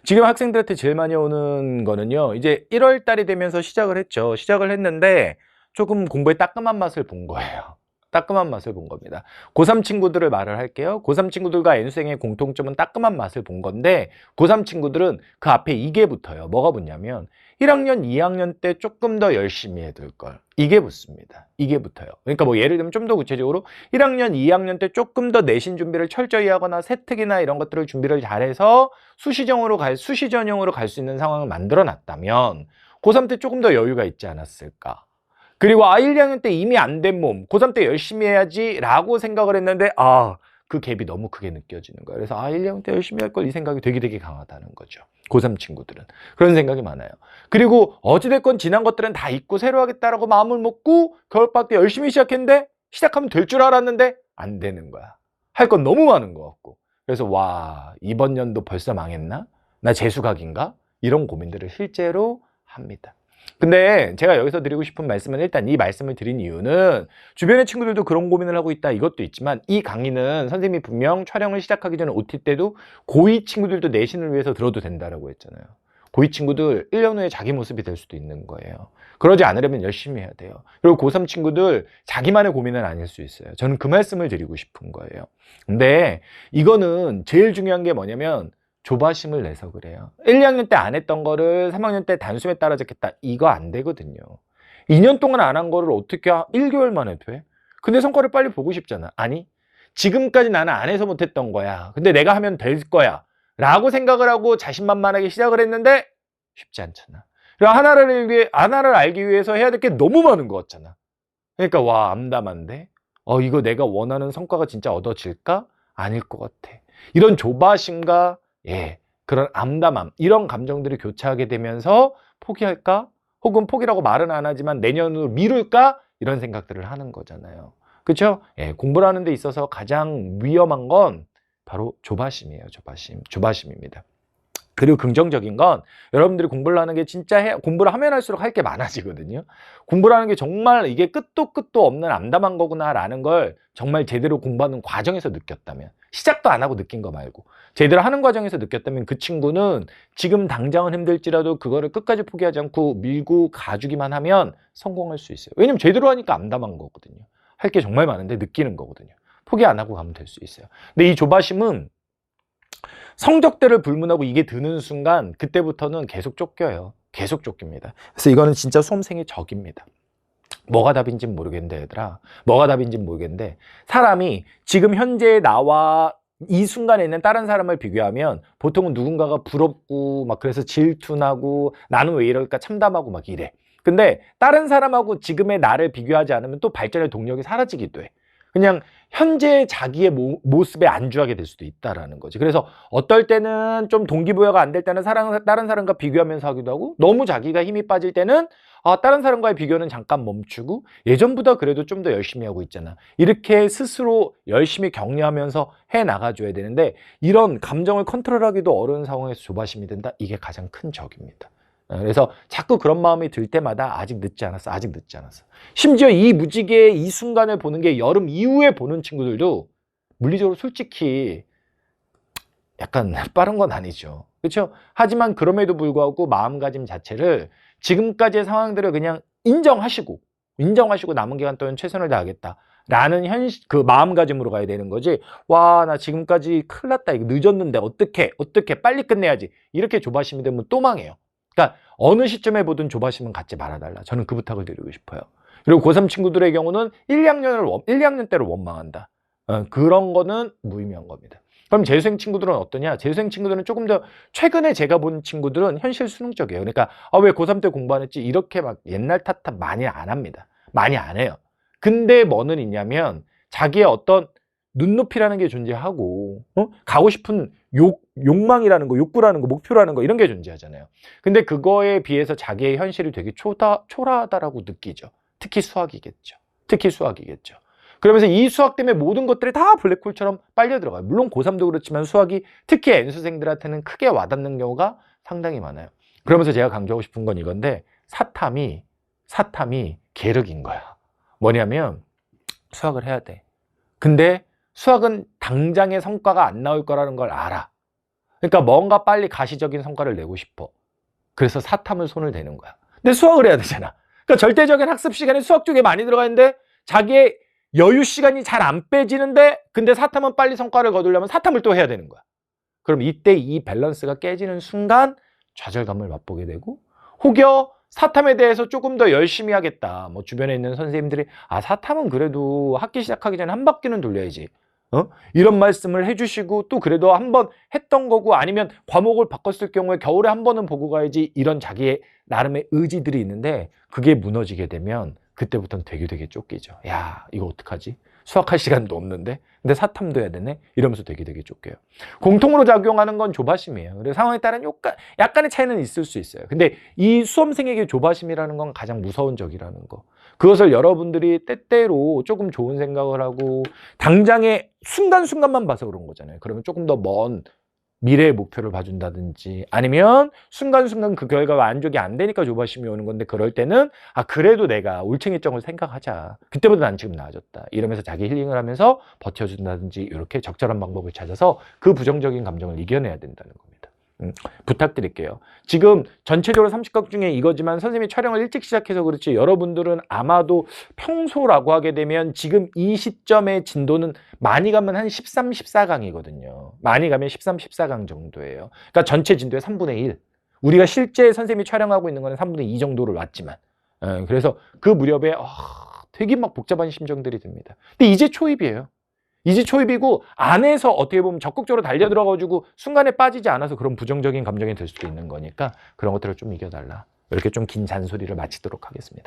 지금 학생들한테 제일 많이 오는 거는요, 이제 1월 달이 되면서 시작을 했죠. 시작을 했는데 조금 공부에 따끔한 맛을 본 거예요. 따끔한 맛을 본 겁니다. 고3 친구들을 말을 할게요. 고3 친구들과 N수생의 공통점은 따끔한 맛을 본 건데, 고3 친구들은 그 앞에 이게 붙어요. 뭐가 붙냐면 1학년, 2학년 때 조금 더 열심히 해둘 걸. 이게 붙습니다. 이게 붙어요. 그러니까 뭐 예를 들면 좀 더 구체적으로 1학년, 2학년 때 조금 더 내신 준비를 철저히 하거나 세특이나 이런 것들을 준비를 잘해서 수시 전형으로 갈 수 있는 상황을 만들어 놨다면 고3 때 조금 더 여유가 있지 않았을까? 그리고 1, 2학년 때 이미 안 된 몸, 고3 때 열심히 해야지 라고 생각을 했는데 그 갭이 너무 크게 느껴지는 거예요. 그래서 1, 2학년 때 열심히 할 걸 이 생각이 되게 강하다는 거죠. 고3 친구들은. 그런 생각이 많아요. 그리고 어찌됐건 지난 것들은 다 잊고 새로 하겠다라고 마음을 먹고 겨울방학 때 열심히 시작했는데 시작하면 될 줄 알았는데 안 되는 거야. 할 건 너무 많은 것 같고. 그래서 와, 이번 연도 벌써 망했나? 나 재수각인가? 이런 고민들을 실제로 합니다. 근데 제가 여기서 드리고 싶은 말씀은, 일단 이 말씀을 드린 이유는 주변의 친구들도 그런 고민을 하고 있다, 이것도 있지만, 이 강의는 선생님이 분명 촬영을 시작하기 전에 OT 때도 고2 친구들도 내신을 위해서 들어도 된다라고 했잖아요. 고2 친구들 1년 후에 자기 모습이 될 수도 있는 거예요. 그러지 않으려면 열심히 해야 돼요. 그리고 고3 친구들 자기만의 고민은 아닐 수 있어요. 저는 그 말씀을 드리고 싶은 거예요. 근데 이거는 제일 중요한 게 뭐냐면 조바심을 내서 그래요. 1, 2학년 때 안 했던 거를 3학년 때 단숨에 따라잡겠다. 이거 안 되거든요. 2년 동안 안 한 거를 어떻게 1개월 만에 돼? 근데 성과를 빨리 보고 싶잖아. 아니, 지금까지 나는 안 해서 못했던 거야. 근데 내가 하면 될 거야. 라고 생각을 하고 자신만만하게 시작을 했는데 쉽지 않잖아. 그리고 하나를 알기 위해서 해야 될 게 너무 많은 것 같잖아. 그러니까 와, 암담한데? 이거 내가 원하는 성과가 진짜 얻어질까? 아닐 것 같아. 이런 조바심과 그런 암담함, 이런 감정들이 교차하게 되면서 포기할까? 혹은 포기라고 말은 안 하지만 내년으로 미룰까? 이런 생각들을 하는 거잖아요. 그렇죠? 공부를 하는 데 있어서 가장 위험한 건 바로 조바심이에요. 조바심입니다. 그리고 긍정적인 건 여러분들이 공부를 하는 게 진짜 공부를 하면 할수록 할 게 많아지거든요. 공부를 하는 게 정말 이게 끝도 없는 암담한 거구나라는 걸 정말 제대로 공부하는 과정에서 느꼈다면, 시작도 안 하고 느낀 거 말고 제대로 하는 과정에서 느꼈다면 그 친구는 지금 당장은 힘들지라도 그거를 끝까지 포기하지 않고 밀고 가주기만 하면 성공할 수 있어요. 왜냐면 제대로 하니까 암담한 거거든요. 할 게 정말 많은데 느끼는 거거든요. 포기 안 하고 가면 될 수 있어요. 근데 이 조바심은 성적대를 불문하고 이게 드는 순간 그때부터는 계속 쫓겨요. 계속 쫓깁니다. 그래서 이거는 진짜 수험생의 적입니다. 뭐가 답인지는 모르겠는데 얘들아, 뭐가 답인지는 모르겠는데 사람이 지금 현재 나와 이 순간에 있는 다른 사람을 비교하면 보통은 누군가가 부럽고 막 그래서 질투나고 나는 왜 이럴까 참담하고 막 이래. 근데 다른 사람하고 지금의 나를 비교하지 않으면 또 발전의 동력이 사라지기도 해. 그냥 현재 자기의 모습에 안주하게 될 수도 있다라는 거지. 그래서 어떨 때는 좀 동기부여가 안 될 때는 다른 사람과 비교하면서 하기도 하고, 너무 자기가 힘이 빠질 때는 다른 사람과의 비교는 잠깐 멈추고 예전보다 그래도 좀 더 열심히 하고 있잖아. 이렇게 스스로 열심히 격려하면서 해 나가줘야 되는데, 이런 감정을 컨트롤하기도 어려운 상황에서 조바심이 된다. 이게 가장 큰 적입니다. 그래서 자꾸 그런 마음이 들 때마다 아직 늦지 않았어. 아직 늦지 않았어. 심지어 이 무지개의 이 순간을 보는 게 여름 이후에 보는 친구들도 물리적으로 솔직히 약간 빠른 건 아니죠. 그렇죠? 하지만 그럼에도 불구하고 마음가짐 자체를 지금까지의 상황들을 그냥 인정하시고 남은 기간 동안 최선을 다하겠다 라는 그 마음가짐으로 가야 되는 거지. 와, 나 지금까지 큰일 났다. 이거 늦었는데 어떻게 빨리 끝내야지. 이렇게 조바심이 되면 또 망해요. 그러니까 어느 시점에 보든 조바심은 갖지 말아달라. 저는 그 부탁을 드리고 싶어요. 그리고 고3 친구들의 경우는 1, 2학년 때를 원망한다. 그런 거는 무의미한 겁니다. 그럼 재수생 친구들은 어떠냐? 재수생 친구들은 조금 더 최근에 제가 본 친구들은 현실 수능적이에요. 그러니까 왜 고3 때 공부 안 했지? 이렇게 막 옛날 탓 많이 안 합니다. 많이 안 해요. 근데 뭐는 있냐면 자기의 어떤 눈높이라는 게 존재하고 가고 싶은 욕망이라는 거, 욕구라는 거, 목표라는 거 이런 게 존재하잖아요. 근데 그거에 비해서 자기의 현실이 되게 초라하다라고 느끼죠. 특히 수학이겠죠. 그러면서 이 수학 때문에 모든 것들이 다 블랙홀처럼 빨려 들어가요. 물론 고3도 그렇지만 수학이 특히 N수생들한테는 크게 와닿는 경우가 상당히 많아요. 그러면서 제가 강조하고 싶은 건 이건데, 사탐이 계륵인 거야. 뭐냐면 수학을 해야 돼. 근데 수학은 당장의 성과가 안 나올 거라는 걸 알아. 그러니까 뭔가 빨리 가시적인 성과를 내고 싶어. 그래서 사탐을 손을 대는 거야. 근데 수학을 해야 되잖아. 그러니까 절대적인 학습 시간이 수학 쪽에 많이 들어가 있는데 자기의 여유 시간이 잘 안 빼지는데 근데 사탐은 빨리 성과를 거두려면 사탐을 또 해야 되는 거야. 그럼 이때 이 밸런스가 깨지는 순간 좌절감을 맛보게 되고 혹여 사탐에 대해서 조금 더 열심히 하겠다. 뭐 주변에 있는 선생님들이 사탐은 그래도 학기 시작하기 전에 한 바퀴는 돌려야지. 이런 말씀을 해주시고 또 그래도 한번 했던 거고 아니면 과목을 바꿨을 경우에 겨울에 한 번은 보고 가야지 이런 자기의 나름의 의지들이 있는데 그게 무너지게 되면 그때부터는 되게 쫓기죠. 야, 이거 어떡하지? 수학할 시간도 없는데 근데 사탐도 해야 되네? 이러면서 되게 쫓겨요. 공통으로 작용하는 건 조바심이에요. 그래서 상황에 따른 약간의 차이는 있을 수 있어요. 근데 이 수험생에게 조바심이라는 건 가장 무서운 적이라는 거. 그것을 여러분들이 때때로 조금 좋은 생각을 하고 당장의 순간순간만 봐서 그런 거잖아요. 그러면 조금 더 먼 미래의 목표를 봐준다든지 아니면 순간순간 그 결과가 만족이 안 되니까 조바심이 오는 건데 그럴 때는 그래도 내가 울챙이점을 생각하자. 그때보다 난 지금 나아졌다. 이러면서 자기 힐링을 하면서 버텨준다든지 이렇게 적절한 방법을 찾아서 그 부정적인 감정을 이겨내야 된다는 겁니다. 부탁드릴게요. 지금 전체적으로 30각 중에 이거지만 선생님이 촬영을 일찍 시작해서 그렇지 여러분들은 아마도 평소라고 하게 되면 지금 이 시점의 진도는 많이 가면 한 13, 14강이거든요. 많이 가면 13, 14강 정도예요. 그러니까 전체 진도의 3분의 1. 우리가 실제 선생님이 촬영하고 있는 거는 3분의 2 정도를 왔지만 그래서 그 무렵에 되게 막 복잡한 심정들이 듭니다. 근데 이제 초입이에요. 이제 초입이고 안에서 어떻게 보면 적극적으로 달려들어가지고 순간에 빠지지 않아서 그런 부정적인 감정이 들 수도 있는 거니까 그런 것들을 좀 이겨달라. 이렇게 좀 긴 잔소리를 마치도록 하겠습니다.